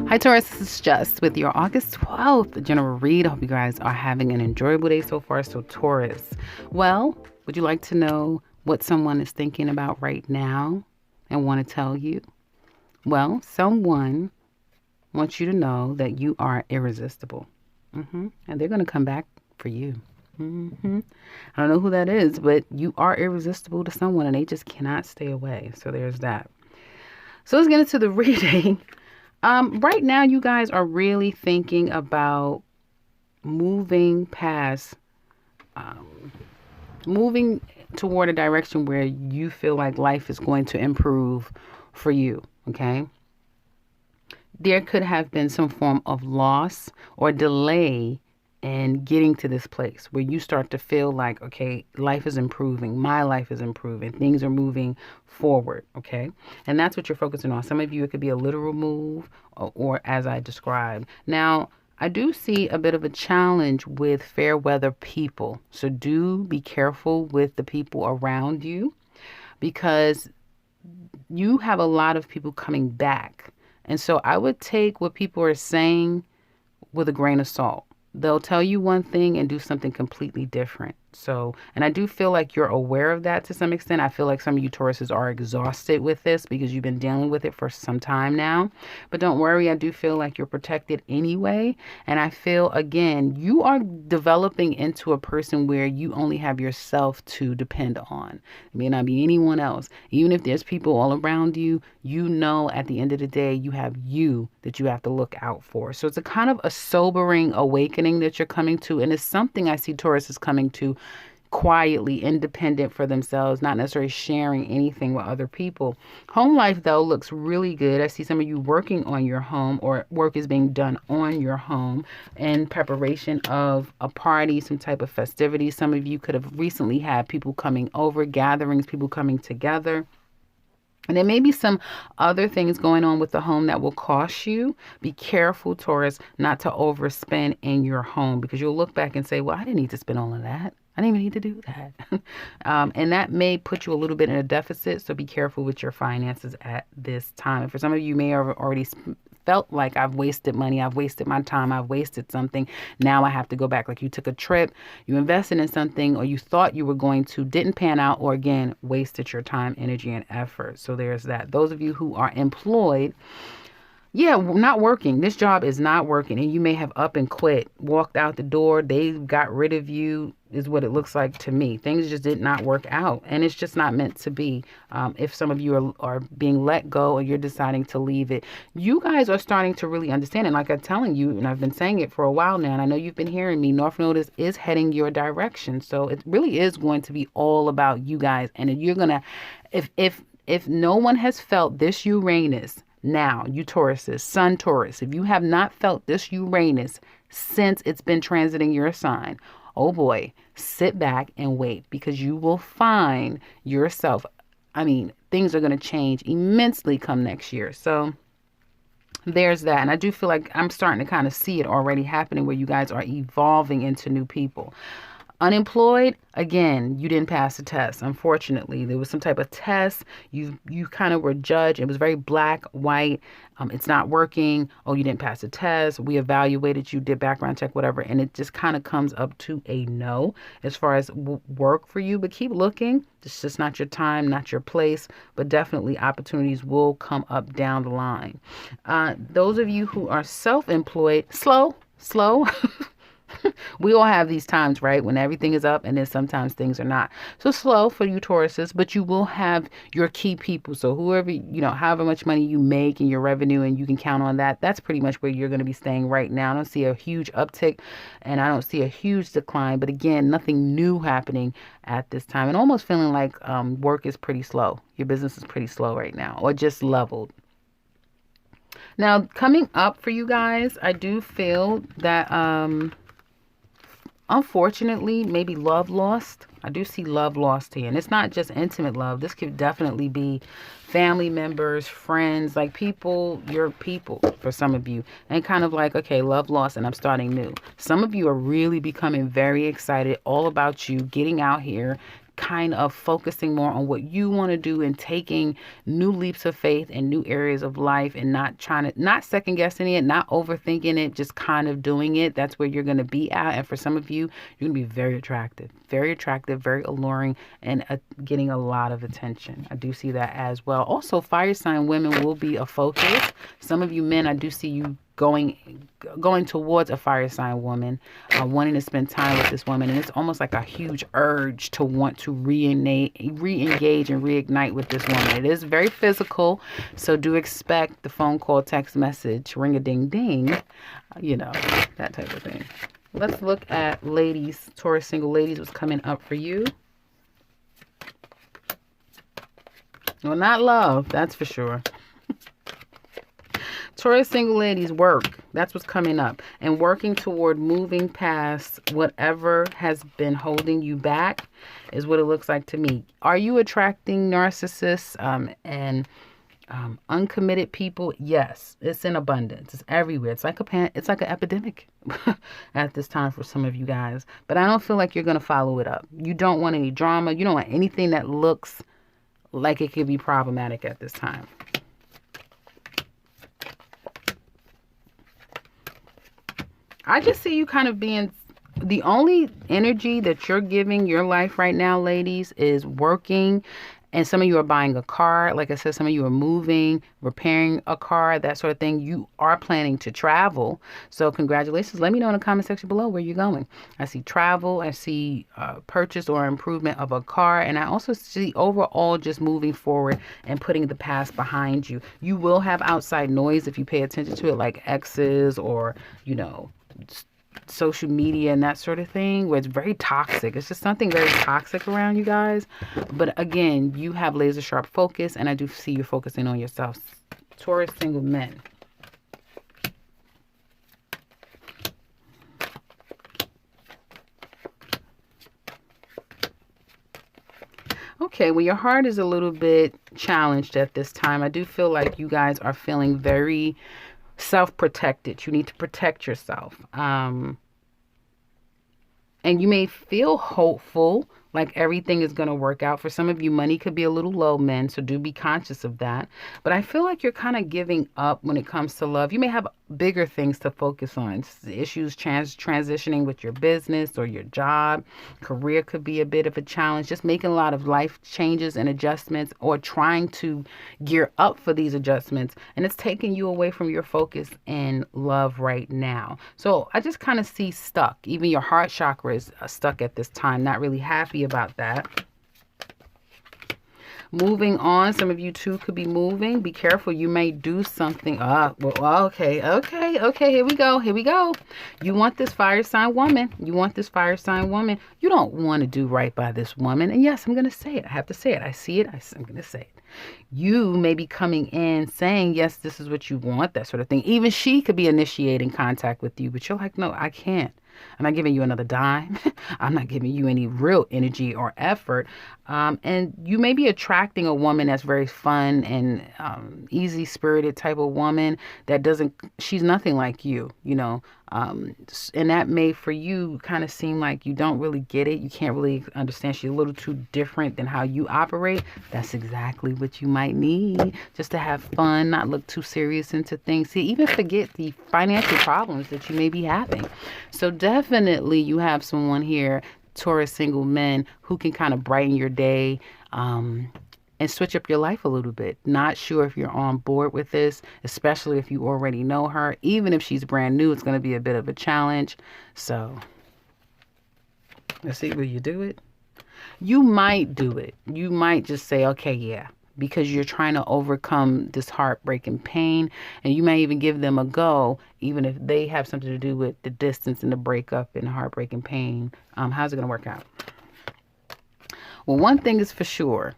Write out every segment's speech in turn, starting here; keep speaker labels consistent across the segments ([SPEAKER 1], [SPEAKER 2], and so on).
[SPEAKER 1] Hi Taurus, this is Just with your August 12th general read. I hope you guys are having an enjoyable day so far. So Taurus, well, would you like to know what someone is thinking about right now and want to tell you? Well, someone wants you to know that you are irresistible. And they're going to come back for you. I don't know who that is, but you are irresistible to someone and they just cannot stay away. So there's that. So let's get into the reading. Right now, you guys are really thinking about moving past, moving toward a direction where you feel like life is going to improve for you, okay? There could have been some form of loss or delay in getting to this place where you start to feel like, okay, life is improving, my life is improving, things are moving forward, okay? And that's what you're focusing on. Some of you, it could be a literal move or as I described. Now, I do see a bit of a challenge with fair weather people. So do be careful with the people around you because you have a lot of people coming back. And so I would take what people are saying with a grain of salt. They'll tell you one thing and do something completely different. So, and I do feel like you're aware of that to some extent. I feel like some of you Tauruses are exhausted with this because you've been dealing with it for some time now. But don't worry, I do feel like you're protected anyway. And I feel, again, you are developing into a person where you only have yourself to depend on. It may not be anyone else. Even if there's people all around you, you know at the end of the day, you have you that you have to look out for. So it's a kind of a sobering awakening that you're coming to. And it's something I see Taurus is coming to quietly, independent for themselves, not necessarily sharing anything with other people. Home life, though, looks really good. I see some of you working on your home or work is being done on your home in preparation of a party, some type of festivity. Some of you could have recently had people coming over, gatherings, people coming together. And there may be some other things going on with the home that will cost you. Be careful, Taurus, not to overspend in your home because you'll look back and say, well, I didn't need to spend all of that. I didn't even need to do that. And that may put you a little bit in a deficit. So be careful with your finances at this time. And for some of you may have already felt like I've wasted money, I've wasted my time, I've wasted something. Now I have to go back. Like you took a trip, you invested in something, or you thought you were going to, didn't pan out, or again, wasted your time, energy, and effort. So there's that. Those of you who are employed, not working. This job is not working. And you may have up and quit, walked out the door. They got rid of you is what it looks like to me. Things just did not work out. And it's just not meant to be. If some of you are being let go or you're deciding to leave it, you guys are starting to really understand it. Like I'm telling you, and I've been saying it for a while now, and I know you've been hearing me, North Node is heading your direction. So it really is going to be all about you guys. And you're going to, if no one has felt this Uranus, now, you Tauruses, Sun Taurus, if you have not felt this Uranus since it's been transiting your sign, oh boy, sit back and wait because you will find yourself. I mean, things are going to change immensely come next year. So there's that. And I do feel like I'm starting to kind of see it already happening where you guys are evolving into new people. Unemployed, again, you didn't pass the test. Unfortunately, there was some type of test. You kind of were judged. It was very black, white. It's not working. Oh, you didn't pass the test. We evaluated you, did background check, whatever. And it just kind of comes up to a no as far as work for you. But keep looking. It's just not your time, not your place. But definitely opportunities will come up down the line. Those of you who are self-employed, slow. We all have these times, right, when everything is up and then sometimes things are not. So slow for you Tauruses, but you will have your key people. So whoever, however much money you make in your revenue and you can count on that, that's pretty much where you're going to be staying right now. I don't see a huge uptick and I don't see a huge decline. But again, nothing new happening at this time and almost feeling like work is pretty slow. Your business is pretty slow right now or just leveled. Now, coming up for you guys, I do feel that unfortunately, maybe love lost. I do see love lost here. And it's not just intimate love. This could definitely be family members, friends, like people, your people for some of you. And kind of like, okay, love lost and I'm starting new. Some of you are really becoming very excited all about you getting out here, kind of focusing more on what you want to do and taking new leaps of faith in new areas of life, and not second guessing it, not overthinking it, just kind of doing it. That's where you're going to be at. And for some of you, you're going to be very attractive, very alluring, and getting a lot of attention. I do see that as well. Also, fire sign women will be a focus. Some of you men, I do see you going towards a fire sign woman, wanting to spend time with this woman, and it's almost like a huge urge to want to re-engage and reignite with this woman. It is very physical, so do expect the phone call, text message, ring-a-ding-ding, that type of thing. Let's look at ladies, Taurus single ladies, what's coming up for you. Well, not love, that's for sure. Taurus single ladies, work. That's what's coming up. And working toward moving past whatever has been holding you back is what it looks like to me. Are you attracting narcissists and uncommitted people? Yes, it's in abundance. It's everywhere. It's like an epidemic at this time for some of you guys. But I don't feel like you're going to follow it up. You don't want any drama. You don't want anything that looks like it could be problematic at this time. I just see you kind of being, the only energy that you're giving your life right now, ladies, is working. And some of you are buying a car. Like I said, some of you are moving, repairing a car, that sort of thing. You are planning to travel. So congratulations. Let me know in the comment section below where you're going. I see travel. I see purchase or improvement of a car. And I also see overall just moving forward and putting the past behind you. You will have outside noise if you pay attention to it, like exes or, social media and that sort of thing, where it's very toxic. It's just something very toxic around you guys. But again, you have laser sharp focus, and I do see you focusing on yourself. Taurus single men. Okay, well, your heart is a little bit challenged at this time. I do feel like you guys are feeling very self-protected. You need to protect yourself. And you may feel hopeful, like everything is going to work out. For some of you, money could be a little low, men, so do be conscious of that. But I feel like you're kind of giving up when it comes to love. You may have bigger things to focus on. Issues transitioning with your business or your job. Career could be a bit of a challenge. Just making a lot of life changes and adjustments, or trying to gear up for these adjustments. And it's taking you away from your focus in love right now. So I just kind of see stuck. Even your heart chakra is stuck at this time. Not really happy about that. Moving on, some of you too could be moving. Be careful, you may do something. Okay, here we go. You want this fire sign woman. You don't want to do right by this woman. And yes, I'm going to say it. I have to say it. I see it. I'm going to say it. You may be coming in saying, yes, this is what you want, that sort of thing. Even she could be initiating contact with you, but you're like, no, I can't. I'm not giving you another dime. I'm not giving you any real energy or effort. And you may be attracting a woman that's very fun and easy-spirited type of woman she's nothing like you, and that may for you kind of seem like you don't really get it. You can't really understand. She's a little too different than how you operate. That's exactly what you might need, just to have fun, not look too serious into things. See, even forget the financial problems that you may be having. So definitely you have someone here, Taurus single men, who can kind of brighten your day and switch up your life a little bit. Not sure if you're on board with this, especially if you already know her. Even if she's brand new, it's going to be a bit of a challenge. So let's see, will you do it? You might do it. You might just say, okay, yeah, because you're trying to overcome this heartbreaking pain. And you may even give them a go, even if they have something to do with the distance and the breakup and the heartbreaking pain. How's it going to work out? Well, one thing is for sure.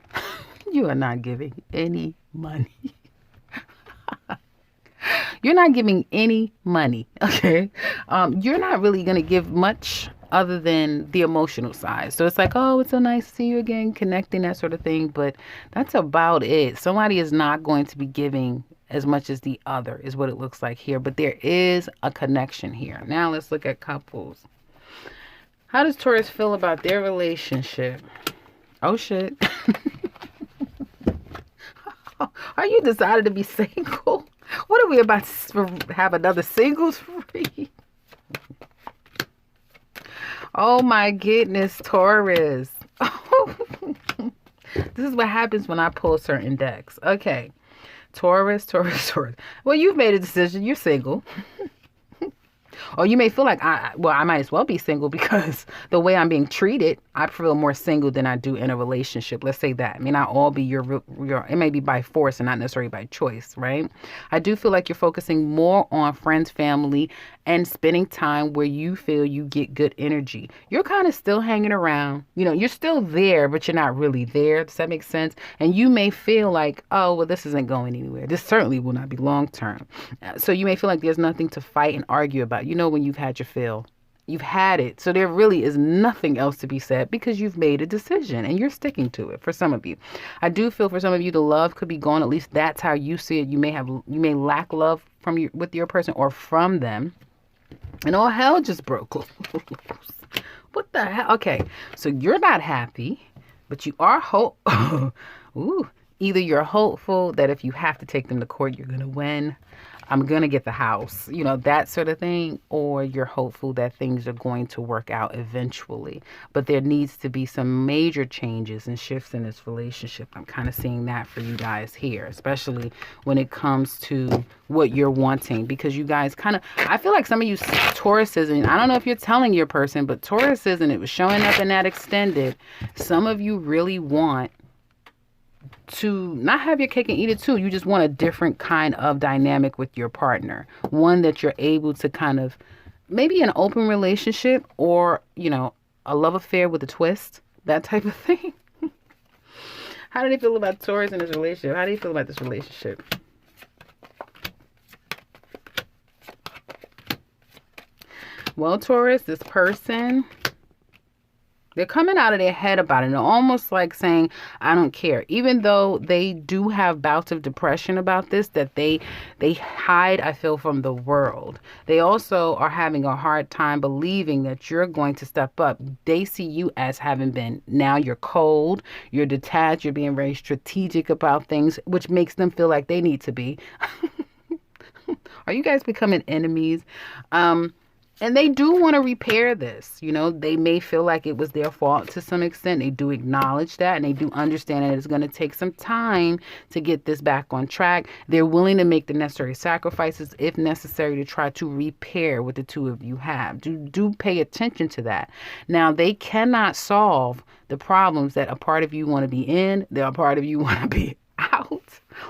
[SPEAKER 1] You are not giving any money. You're not giving any money, okay? You're not really going to give much other than the emotional side. So it's like, oh, it's so nice to see you again, connecting, that sort of thing. But that's about it. Somebody is not going to be giving as much as the other, is what it looks like here. But there is a connection here. Now let's look at couples. How does Taurus feel about their relationship? Oh, shit. Are you decided to be single? What are we about to have another singles read? Oh my goodness, Taurus. This is what happens when I pull certain decks. Okay. Taurus, Taurus, Taurus. Well, you've made a decision. You're single. Or you may feel like, I might as well be single because the way I'm being treated, I feel more single than I do in a relationship. Let's say that. It may not all be your, it may be by force and not necessarily by choice, right? I do feel like you're focusing more on friends, family, and spending time where you feel you get good energy. You're kind of still hanging around. You know, you're still there, but you're not really there. Does that make sense? And you may feel like, oh, well, this isn't going anywhere. This certainly will not be long term. So you may feel like there's nothing to fight and argue about. You know, when you've had your fill, you've had it. So there really is nothing else to be said because you've made a decision and you're sticking to it for some of you. I do feel for some of you, the love could be gone. At least that's how you see it. You may lack love with your person or from them. And all hell just broke loose. What the hell? Okay, so you're not happy, but you are Ooh, either you're hopeful that if you have to take them to court, you're going to win. I'm going to get the house, you know, that sort of thing. Or you're hopeful that things are going to work out eventually. But there needs to be some major changes and shifts in this relationship. I'm kind of seeing that for you guys here, especially when it comes to what you're wanting. Because you guys I feel like some of you Tauruses, and I don't know if you're telling your person, but Tauruses, and it was showing up in that extended, some of you really want to not have your cake and eat it too. You just want a different kind of dynamic with your partner. One that you're able to kind of, maybe an open relationship or, you know, a love affair with a twist, that type of thing. How do they feel about Taurus in this relationship? How do you feel about this relationship? Well, Taurus, this person, they're coming out of their head about it. They're almost like saying, I don't care. Even though they do have bouts of depression about this, that they hide, I feel, from the world. They also are having a hard time believing that you're going to step up. They see you as having been. Now you're cold, you're detached, you're being very strategic about things, which makes them feel like they need to be. Are you guys becoming enemies? And they do want to repair this. You know, they may feel like it was their fault to some extent. They do acknowledge that, and they do understand that it's going to take some time to get this back on track. They're willing to make the necessary sacrifices if necessary to try to repair what the two of you have. Do pay attention to that. Now, they cannot solve the problems that a part of you want to be in. There are part of you want to be out.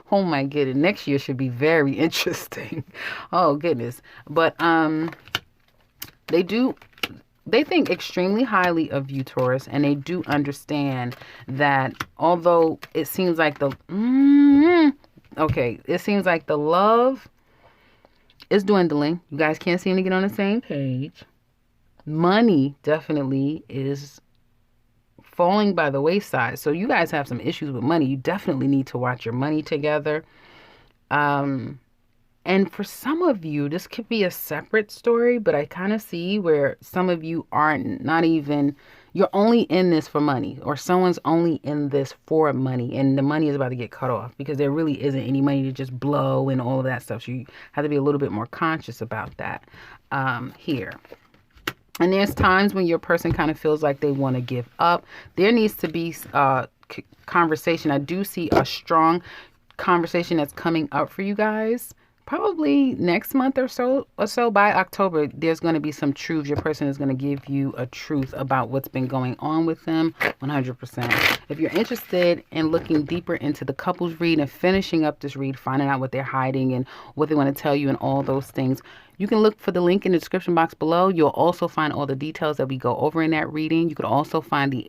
[SPEAKER 1] Oh my goodness. Next year should be very interesting. Oh goodness. But, they think extremely highly of you, Taurus, and they do understand that although it seems like the love is dwindling. You guys can't seem to get on the same page. Money definitely is falling by the wayside. So you guys have some issues with money. You definitely need to watch your money together. And for some of you, this could be a separate story, but I kind of see where some of you you're only in this for money, or someone's only in this for money, and the money is about to get cut off because there really isn't any money to just blow and all of that stuff. So you have to be a little bit more conscious about that here. And there's times when your person kind of feels like they want to give up. There needs to be conversation. I do see a strong conversation that's coming up for you guys. Probably next month or so by October, there's going to be some truth. Your person is going to give you a truth about what's been going on with them 100%. If you're interested in looking deeper into the couples read and finishing up this read, finding out what they're hiding and what they want to tell you and all those things, you can look for the link in the description box below. You'll also find all the details that we go over in that reading. You could also find the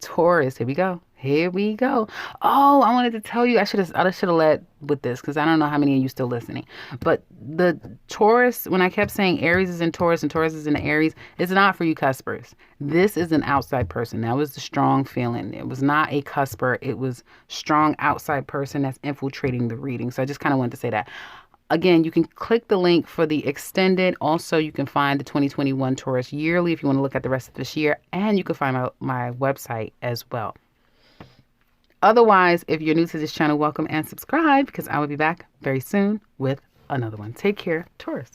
[SPEAKER 1] Taurus. Here we go. Oh, I wanted to tell you, I should have led with this because I don't know how many of you still listening. But the Taurus, when I kept saying Aries is in Taurus and Taurus is in Aries, it's not for you cuspers. This is an outside person. That was the strong feeling. It was not a cusper. It was strong outside person that's infiltrating the reading. So I just kind of wanted to say that. Again, you can click the link for the extended. Also, you can find the 2021 Taurus yearly if you want to look at the rest of this year. And you can find my website as well. Otherwise, if you're new to this channel, welcome and subscribe because I will be back very soon with another one. Take care, Taurus.